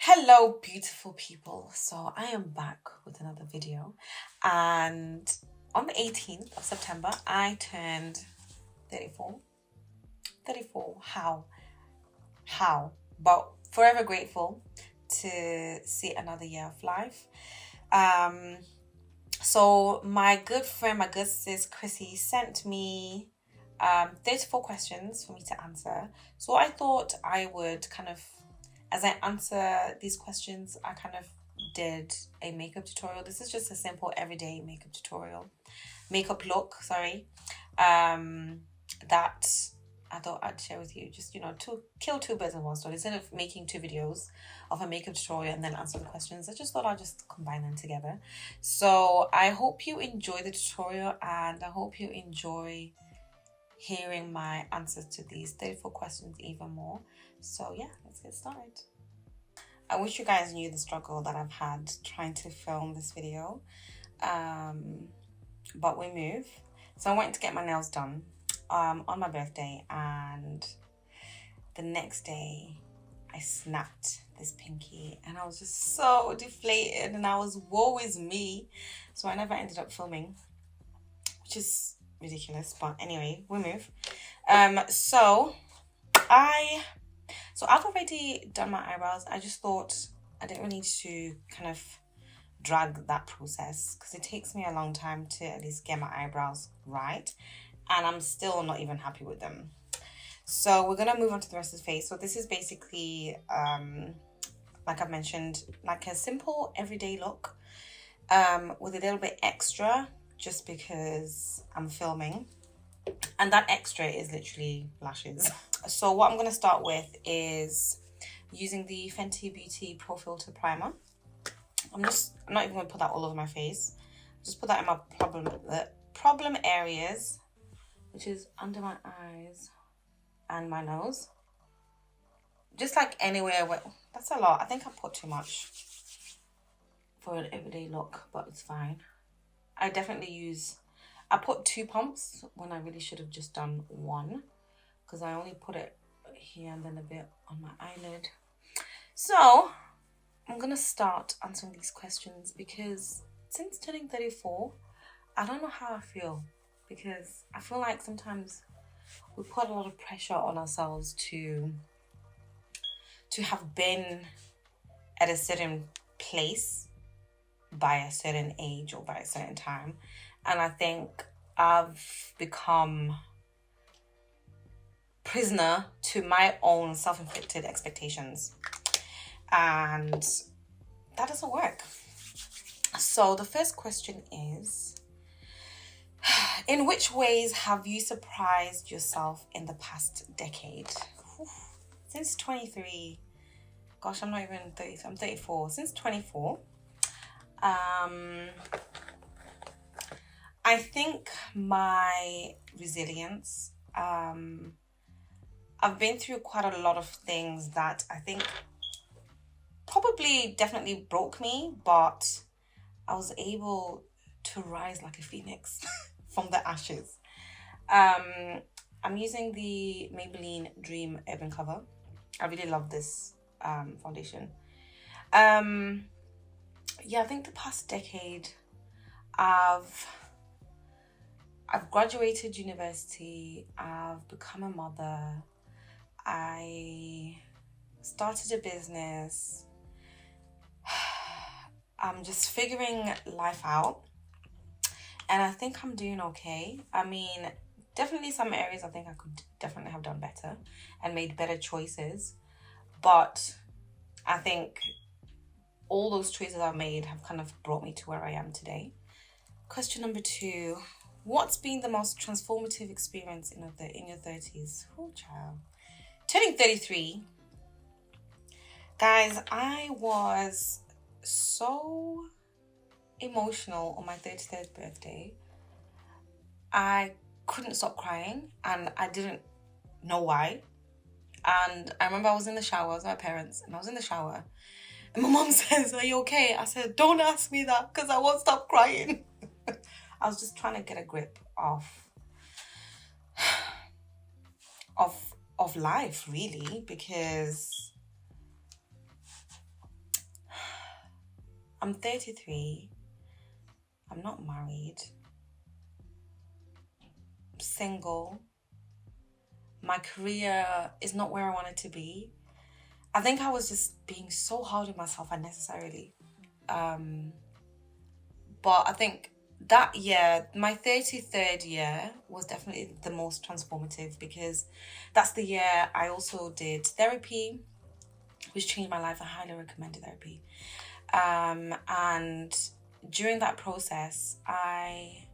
Hello, beautiful people. So I am back with another video, and on the 18th of September, I turned 34. 34. How? But forever grateful to see another year of life. So my good friend, my good sis Chrissy sent me 34 questions for me to answer. So I thought I would as I answer these questions, I did a makeup tutorial. This is just a simple everyday makeup look, that I thought I'd share with you. Just, to kill two birds with one stone. Instead of making two videos of a makeup tutorial and then answer the questions, I just thought I'd just combine them together. So I hope you enjoy the tutorial, and I hope you enjoy hearing my answers to these 34 questions even more. So yeah, let's get started. I wish you guys knew the struggle that I've had trying to film this video, but we move. So I went to get my nails done on my birthday, and the next day I snapped this pinky and I was just so deflated and I was, woe is me. So I never ended up filming, which is ridiculous, but anyway, we move. So I've already done my eyebrows. I just thought I didn't really need to drag that process, because it takes me a long time to at least get my eyebrows right, and I'm still not even happy with them. So we're gonna move on to the rest of the face. So this is basically, like I've mentioned, like a simple everyday look, with a little bit extra, just because I'm filming. And that extra is literally lashes. So what I'm going to start with is using the Fenty Beauty Pro Filter Primer. I'm not even going to put that all over my face. Just put that in my problem areas, which is under my eyes and my nose. Just like anywhere where, that's a lot. I think I put too much for an everyday look, but it's fine. I put 2 pumps when I really should have just done 1, because I only put it here and then a bit on my eyelid. So I'm gonna start answering these questions, because since turning 34, I don't know how I feel, because I feel like sometimes we put a lot of pressure on ourselves to have been at a certain place by a certain age or by a certain time. And I think I've become prisoner to my own self-inflicted expectations. And that doesn't work. So the first question is, in which ways have you surprised yourself in the past decade? Since 23, gosh, I'm not even 30, I'm 34. Since 24, I think my resilience, I've been through quite a lot of things that I think definitely broke me, but I was able to rise like a phoenix from the ashes. I'm using the Maybelline Dream Urban Cover. I really love this foundation. Yeah, I think the past decade, I've graduated university, I've become a mother, I started a business. I'm just figuring life out, and I think I'm doing okay. I mean, definitely some areas I think I could definitely have done better and made better choices, but I think all those choices I've made have brought me to where I am today. Question number 2. What's been the most transformative experience in your 30s? Oh, child. Turning 33. Guys, I was so emotional on my 33rd birthday. I couldn't stop crying, and I didn't know why. And I remember I was in the shower, I was with my parents, and I was in the shower. And my mom says, "Are you okay?" I said, "Don't ask me that, because I won't stop crying." I was just trying to get a grip of life, really, because I'm 33. I'm not married. I'm single. My career is not where I want it to be. I think I was just being so hard on myself unnecessarily. But I think that year, my 33rd year, was definitely the most transformative, because that's the year I also did therapy, which changed my life. I highly recommend therapy. And during that process, I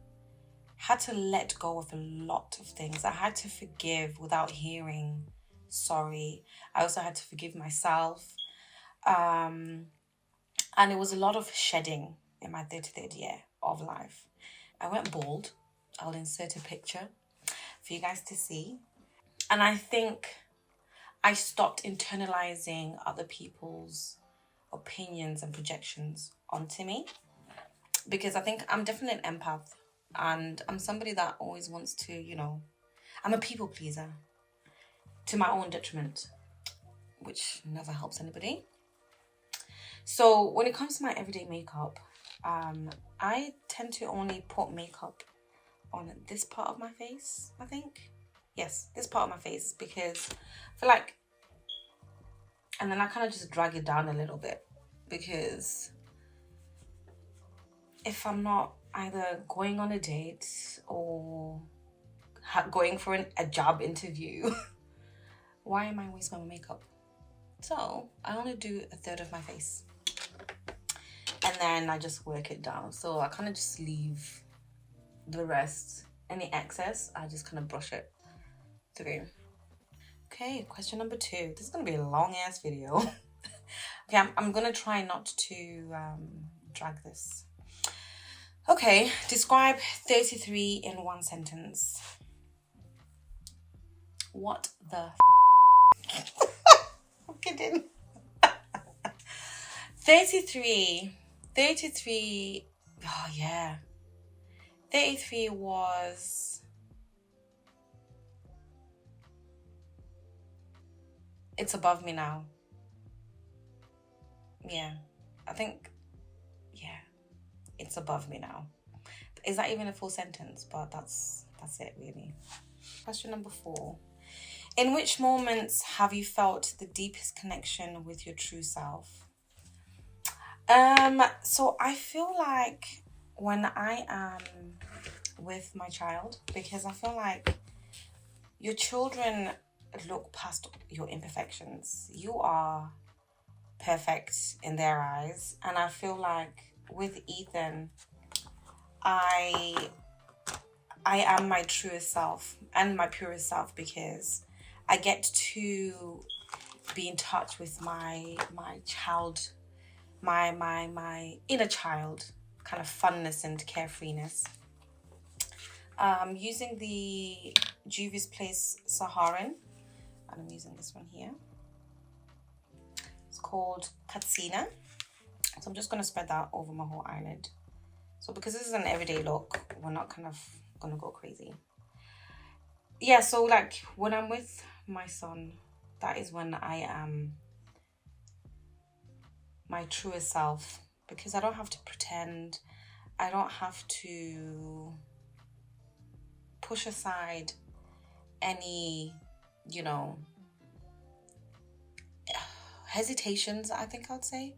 had to let go of a lot of things. I had to forgive without hearing sorry. I also had to forgive myself. And it was a lot of shedding in my 33rd year of life. I went bald. I'll insert a picture for you guys to see. And I think I stopped internalizing other people's opinions and projections onto me, because I think I'm definitely an empath, and I'm somebody that always wants to, I'm a people pleaser to my own detriment, which never helps anybody. So when it comes to my everyday makeup, I tend to only put makeup on this part of my face, I think. Yes, this part of my face, because I feel like, and then I kind of just drag it down a little bit, because if I'm not either going on a date or going for a job interview, why am I wasting my makeup? So I only do a third of my face, and then I just work it down. So I kind of just leave the rest, any excess, I just kind of brush it through. Okay, question number 2. This is going to be a long ass video. Okay, I'm going to try not to drag this. Okay, describe 33 in one sentence. What the I'm kidding. 33, oh yeah. 33 was, it's above me now. Yeah, I think, yeah, it's above me now. Is that even a full sentence? But that's it, really. Question number 4. In which moments have you felt the deepest connection with your true self? So I feel like when I am with my child, because I feel like your children look past your imperfections. You are perfect in their eyes, and I feel like with Ethan, I am my truest self and my purest self, because I get to be in touch with my child, my inner child, kind of funness and carefreeness. Using the Juvia's Place Saharan, and I'm using this one here. It's called Katsina. So I'm just going to spread that over my whole eyelid. So because this is an everyday look, we're not kind of going to go crazy. Yeah, so like when I'm with my son, that is when I am my truest self, because I don't have to pretend. I don't have to push aside any, hesitations, I think I'd say.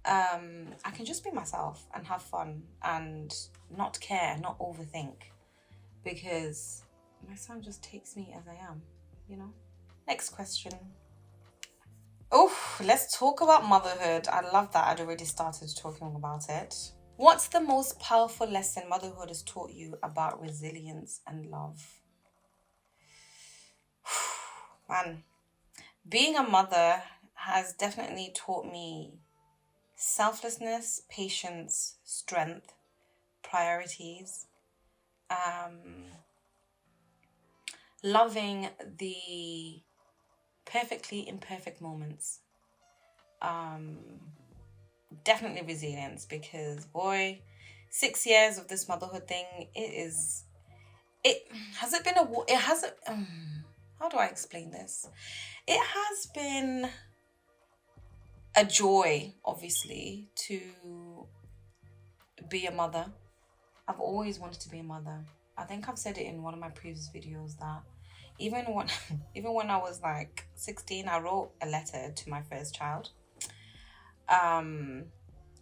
I can just be myself and have fun and not care, not overthink, because my son just takes me as I am, Next question. Oh, let's talk about motherhood. I love that I'd already started talking about it. What's the most powerful lesson motherhood has taught you about resilience and love? Man, being a mother has definitely taught me selflessness, patience, strength, priorities, loving the perfectly imperfect moments. Definitely resilience, because boy, 6 years of this motherhood thing, how do I explain this? It has been a joy, obviously, to be a mother. I've always wanted to be a mother. I think I've said it in one of my previous videos that even when even when I was like 16, I wrote a letter to my first child.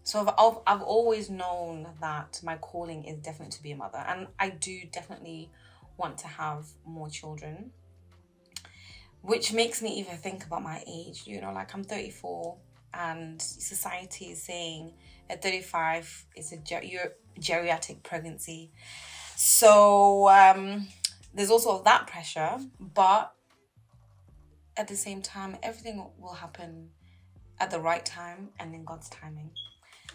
So I've always known that my calling is definitely to be a mother, and I do definitely want to have more children, which makes me even think about my age. You know, like I'm 34, and society is saying at 35 it's a geriatric pregnancy. So there's also that pressure, but at the same time, everything will happen at the right time and in God's timing.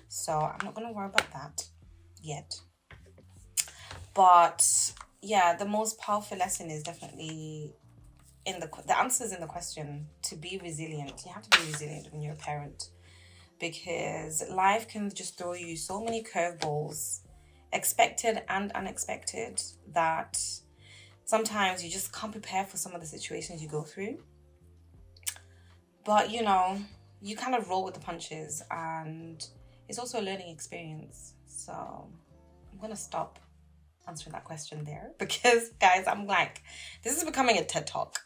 So I'm not going to worry about that yet. But yeah, the most powerful lesson is definitely in the answers in the question. To be resilient, you have to be resilient when you're a parent, because life can just throw you so many curveballs, expected and unexpected, that sometimes you just can't prepare for some of the situations you go through. But you know, you kind of roll with the punches, and it's also a learning experience. So I'm gonna stop answering that question there, because guys, I'm like, this is becoming a TED Talk.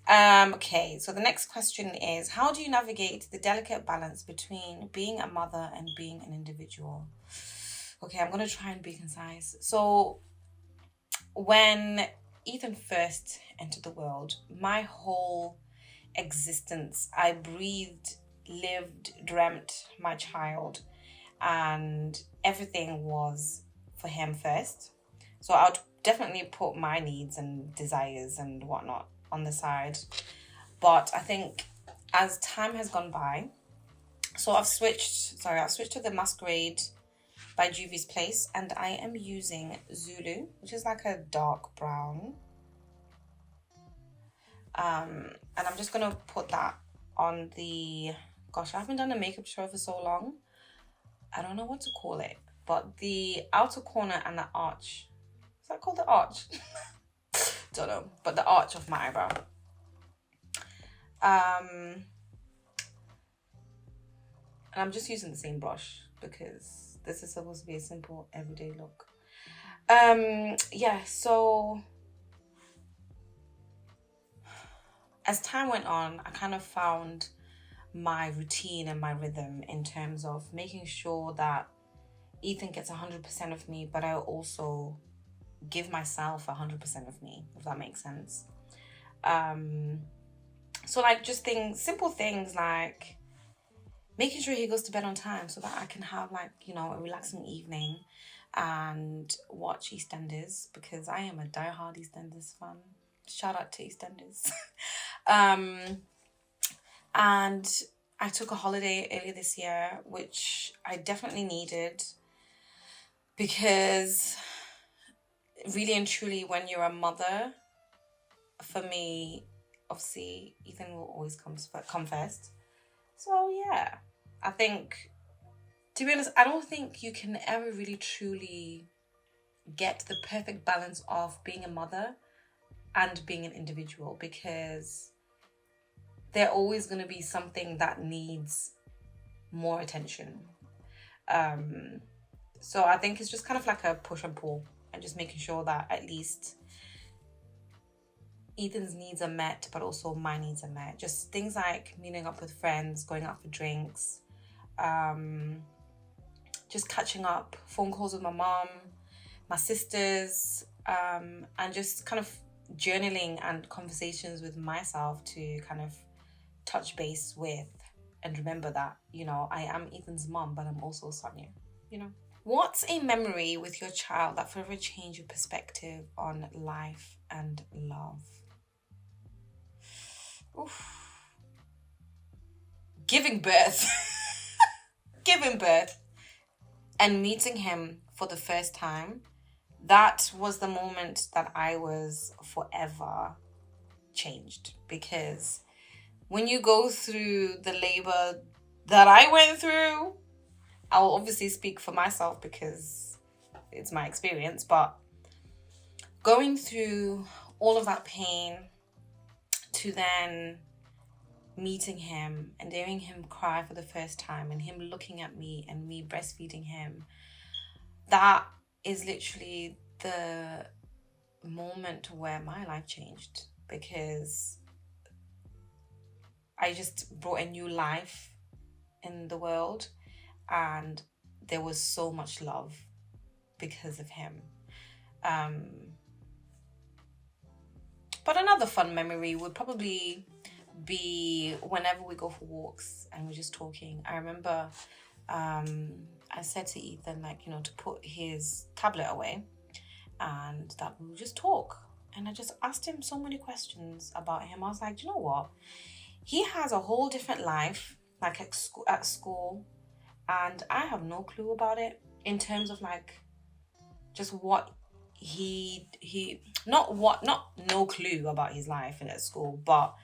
Okay, so the next question is, how do you navigate the delicate balance between being a mother and being an individual? Okay, I'm gonna try and be concise. So when Ethan first entered the world, my whole existence, I breathed, lived, dreamt my child, and everything was for him first. So I would definitely put my needs and desires and whatnot on the side. But I think as time has gone by, so I've switched to the Masquerade by Juvia's Place, and I am using Zulu, which is like a dark brown. And I'm just gonna put that on the, gosh, I haven't done a makeup show for so long. I don't know what to call it, but the outer corner and the arch. Is that called the arch? Don't know, but the arch of my eyebrow. And I'm just using the same brush because this is supposed to be a simple everyday look. Yeah, so as time went on, I kind of found my routine and my rhythm in terms of making sure that Ethan gets 100% of me, but I also give myself 100% of me, if that makes sense. So like just simple things like making sure he goes to bed on time so that I can have like, you know, a relaxing evening and watch EastEnders, because I am a diehard EastEnders fan. Shout out to EastEnders. And I took a holiday earlier this year, which I definitely needed, because really and truly, when you're a mother, for me, obviously, Ethan will always come first. So yeah, I think, to be honest, I don't think you can ever really truly get the perfect balance of being a mother and being an individual, because there's always going to be something that needs more attention. So I think it's just kind of like a push and pull, and just making sure that at least Ethan's needs are met, but also my needs are met. Just things like meeting up with friends, going out for drinks, just catching up, phone calls with my mom, my sisters, and just kind of journaling and conversations with myself to kind of touch base with and remember that, you know, I am Ethan's mom, but I'm also Sonia, you know. What's a memory with your child that forever changed your perspective on life and love? Oof. Giving birth. Giving birth and meeting him for the first time. That was the moment that I was forever changed, because when you go through the labor that I went through, I'll obviously speak for myself because it's my experience, but going through all of that pain to then meeting him and hearing him cry for the first time and him looking at me and me breastfeeding him, that is literally the moment where my life changed, because I just brought a new life in the world, and there was so much love because of him. But another fun memory would probably be whenever we go for walks and we're just talking. I remember I said to Ethan, like, to put his tablet away and that we would just talk. And I just asked him so many questions about him. I was like, you know what? He has a whole different life, like at school, and I have no clue about it in terms of like just what not no clue about his life and at school, but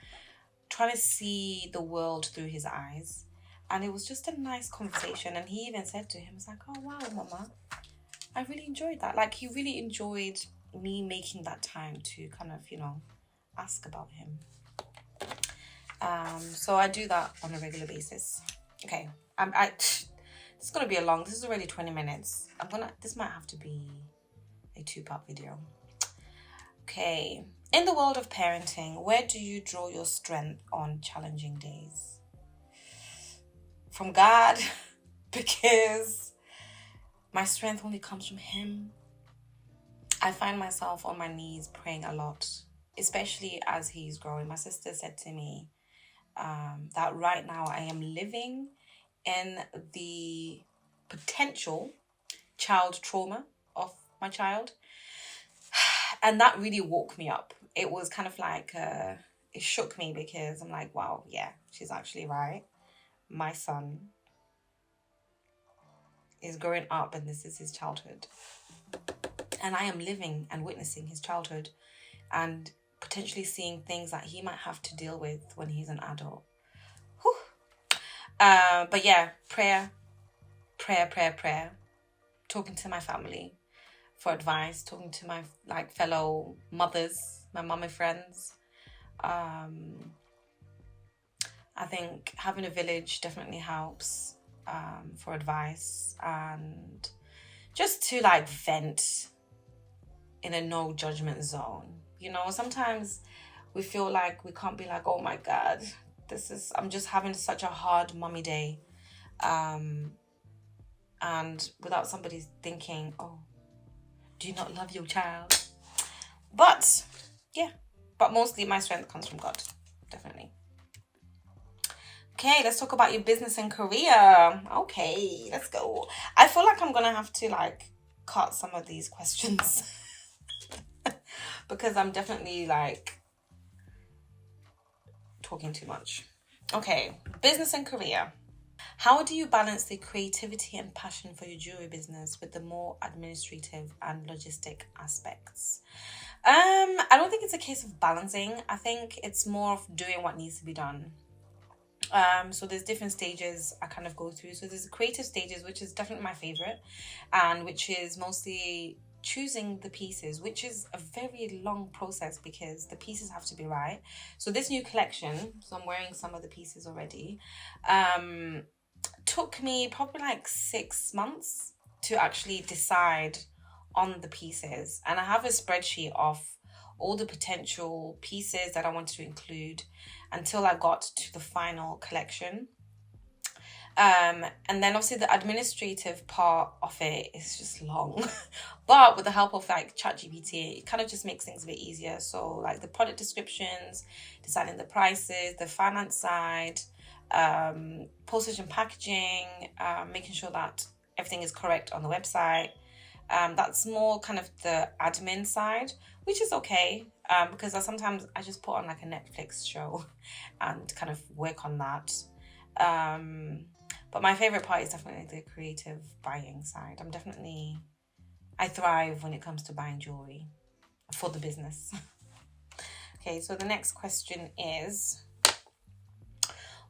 trying to see the world through his eyes. And it was just a nice conversation. And he even said to him, it's like, oh wow, mama, I really enjoyed that. Like, he really enjoyed me making that time to kind of, ask about him. So I do that on a regular basis. Okay, this is gonna be this is already 20 minutes. This might have to be a 2-part video. Okay, in the world of parenting, where do you draw your strength on challenging days? From God, because my strength only comes from him. I find myself on my knees praying a lot, especially as he's growing. My sister said to me that right now I am living in the potential child trauma of my child. And that really woke me up. It was kind of like, it shook me, because I'm like, wow, yeah, she's actually right. My son is growing up and this is his childhood. And I am living and witnessing his childhood and potentially seeing things that he might have to deal with when he's an adult. Whew. But yeah, prayer. Talking to my family for advice, talking to my fellow mothers, my mommy friends. I think having a village definitely helps for advice, and just to vent in a no judgment zone. Sometimes we feel like we can't be like, oh my God, I'm just having such a hard mommy day. And without somebody thinking, oh, do you not love your child? But mostly my strength comes from God, definitely. Okay, let's talk about your business and career. Okay, let's go. I feel like I'm gonna have to cut some of these questions because I'm definitely talking too much. Okay, business and career. How do you balance the creativity and passion for your jewelry business with the more administrative and logistic aspects? I don't think it's a case of balancing. I think it's more of doing what needs to be done. So there's different stages I kind of go through. So there's the creative stages, which is definitely my favorite, and which is mostly choosing the pieces, which is a very long process because the pieces have to be right. So this new collection, so I'm wearing some of the pieces already, took me probably 6 months to actually decide on the pieces. And I have a spreadsheet of all the potential pieces that I wanted to include until I got to the final collection. And then obviously the administrative part of it is just long. But with the help of ChatGPT, it kind of just makes things a bit easier. So the product descriptions, deciding the prices, the finance side, postage and packaging, making sure that everything is correct on the website. That's more kind of the admin side, which is okay, because sometimes I just put on a Netflix show and kind of work on that. But my favorite part is definitely the creative buying side. I thrive when it comes to buying jewelry for the business. Okay, so the next question is,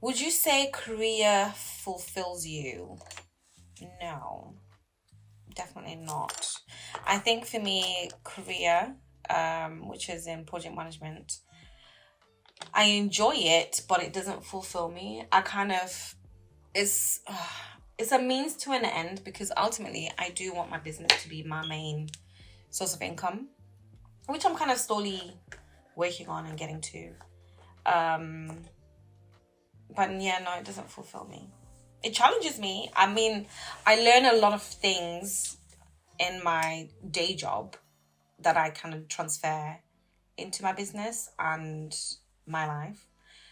would you say career fulfills you? No, definitely not. I think for me, career, which is in project management, I enjoy it, but it doesn't fulfill me. I kind of, it's a means to an end, because ultimately I do want my business to be my main source of income, which I'm kind of slowly working on and getting to. But yeah, no, it doesn't fulfill me. It challenges me. I mean, I learn a lot of things in my day job that I kind of transfer into my business and my life.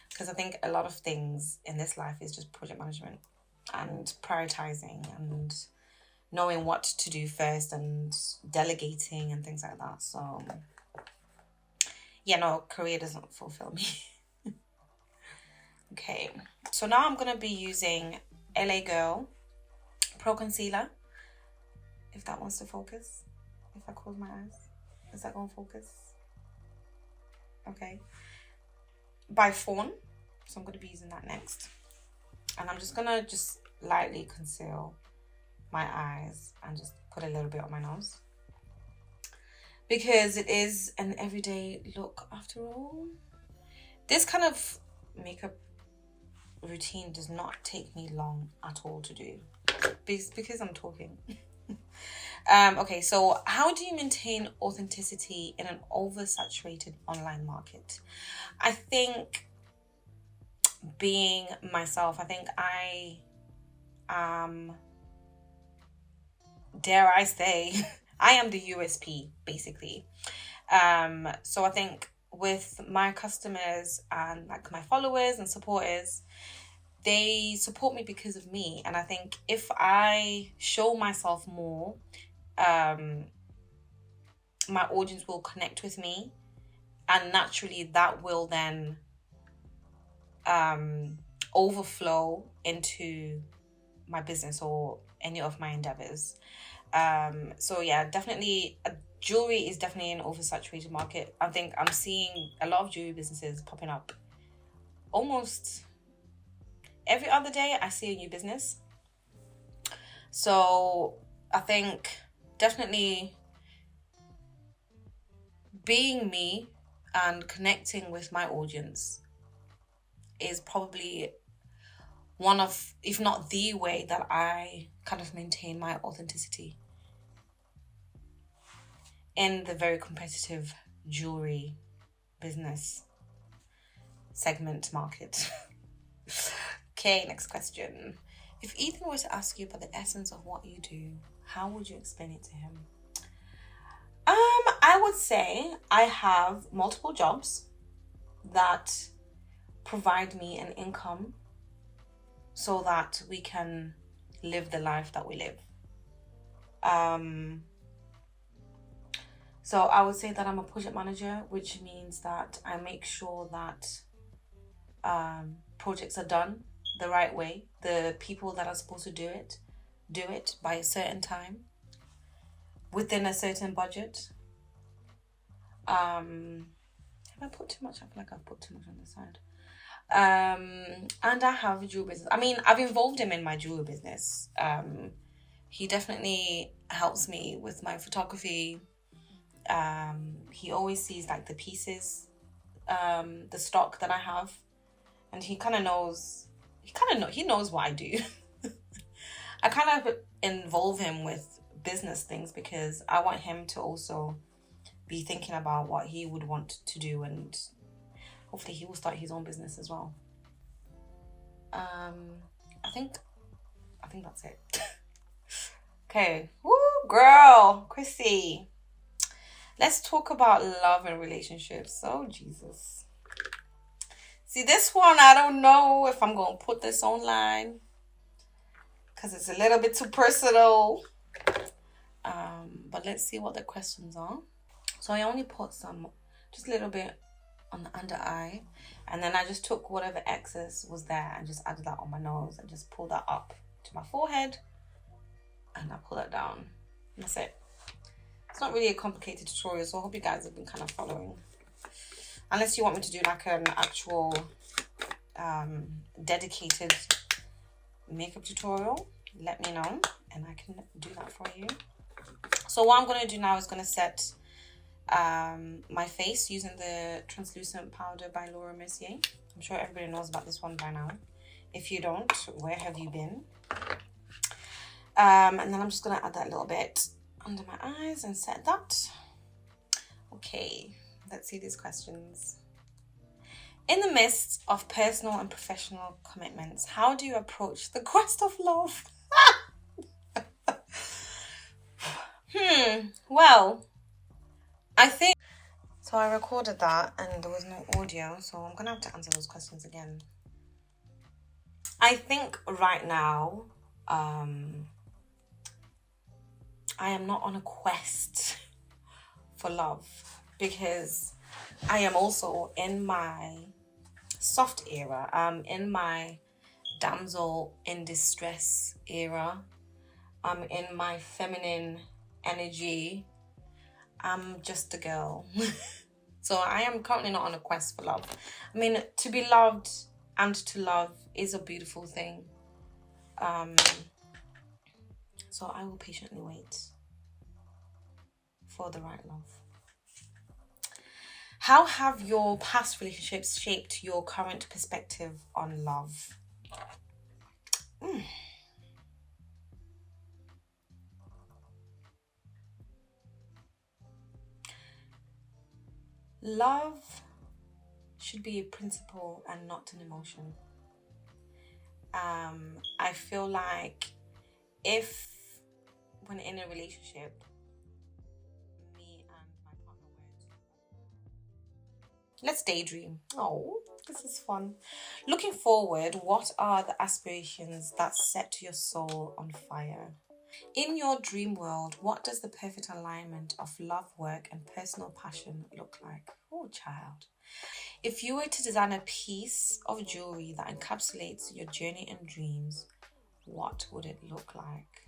Because I think a lot of things in this life is just project management and prioritizing and knowing what to do first and delegating and things like that. So, yeah, no, career doesn't fulfill me. Okay, so now I'm going to be using LA Girl Pro Concealer. If that wants to focus. If I close my eyes. Is that going to focus? Okay. By Fawn. So I'm going to be using that next. And I'm just going to just lightly conceal my eyes and just put a little bit on my nose. Because it is an everyday look after all. This kind of makeup routine does not take me long at all to do. Because I'm talking. Okay, so how do you maintain authenticity in an oversaturated online market? I think being myself, I think I am, dare I say, I am the USP, basically. So I think with my customers and like my followers and supporters, they support me because of me. And I think if I show myself more, my audience will connect with me, and naturally that will then overflow into my business or any of my endeavors. So yeah, definitely jewelry is definitely an oversaturated market. I think I'm seeing a lot of jewelry businesses popping up. Almost every other day I see a new business. So I think definitely being me and connecting with my audience is probably one of, if not the way that I kind of maintain my authenticity in the very competitive jewelry business segment market. Okay, next question. If Ethan were to ask you about the essence of what you do, how would you explain it to him? I would say I have multiple jobs that provide me an income so that we can live the life that we live. So I would say that I'm a project manager, which means that I make sure that projects are done the right way. The people that are supposed to do it by a certain time within a certain budget. Have I put too much? I feel like I've put too much on the side. And I have a jewelry business. I mean, I've involved him in my jewelry business. He definitely helps me with my photography. He always sees like the pieces, the stock that I have, and he knows what I do. I kind of involve him with business things because I want him to also be thinking about what he would want to do, and hopefully he will start his own business as well. I think that's it. Okay. Woo, girl, Chrissy. Let's talk about love and relationships. Oh, Jesus. See, this one, I don't know if I'm going to put this online because it's a little bit too personal. But let's see what the questions are. So I only put just a little bit on the under eye, and then I just took whatever excess was there and just added that on my nose and just pulled that up to my forehead, and I pull that down. That's it. It's not really a complicated tutorial, so I hope you guys have been kind of following. Unless you want me to do like an actual dedicated makeup tutorial, let me know and I can do that for you. So what I'm going to do now is going to set my face using the translucent powder by Laura Mercier. I'm sure everybody knows about this one by now. If you don't, where have you been? And then I'm just gonna add that little bit under my eyes and set that. Okay, let's see these questions. In the midst of personal and professional commitments, how do you approach the quest of love? Well, I think... So I recorded that and there was no audio, so I'm gonna have to answer those questions again. I think right now, I am not on a quest for love because I am also in my soft era. I'm in my damsel in distress era. I'm in my feminine energy. I'm just a girl. So I am currently not on a quest for love. I mean, to be loved and to love is a beautiful thing. So I will patiently wait for the right love. How have your past relationships shaped your current perspective on love? Love should be a principle and not an emotion. I feel like if when in a relationship, me and my partner let's daydream. Oh, this is fun. Looking forward, what are the aspirations that set your soul on fire? In your dream world, what does the perfect alignment of love, work, and personal passion look like? Oh, child. If you were to design a piece of jewelry that encapsulates your journey and dreams, what would it look like?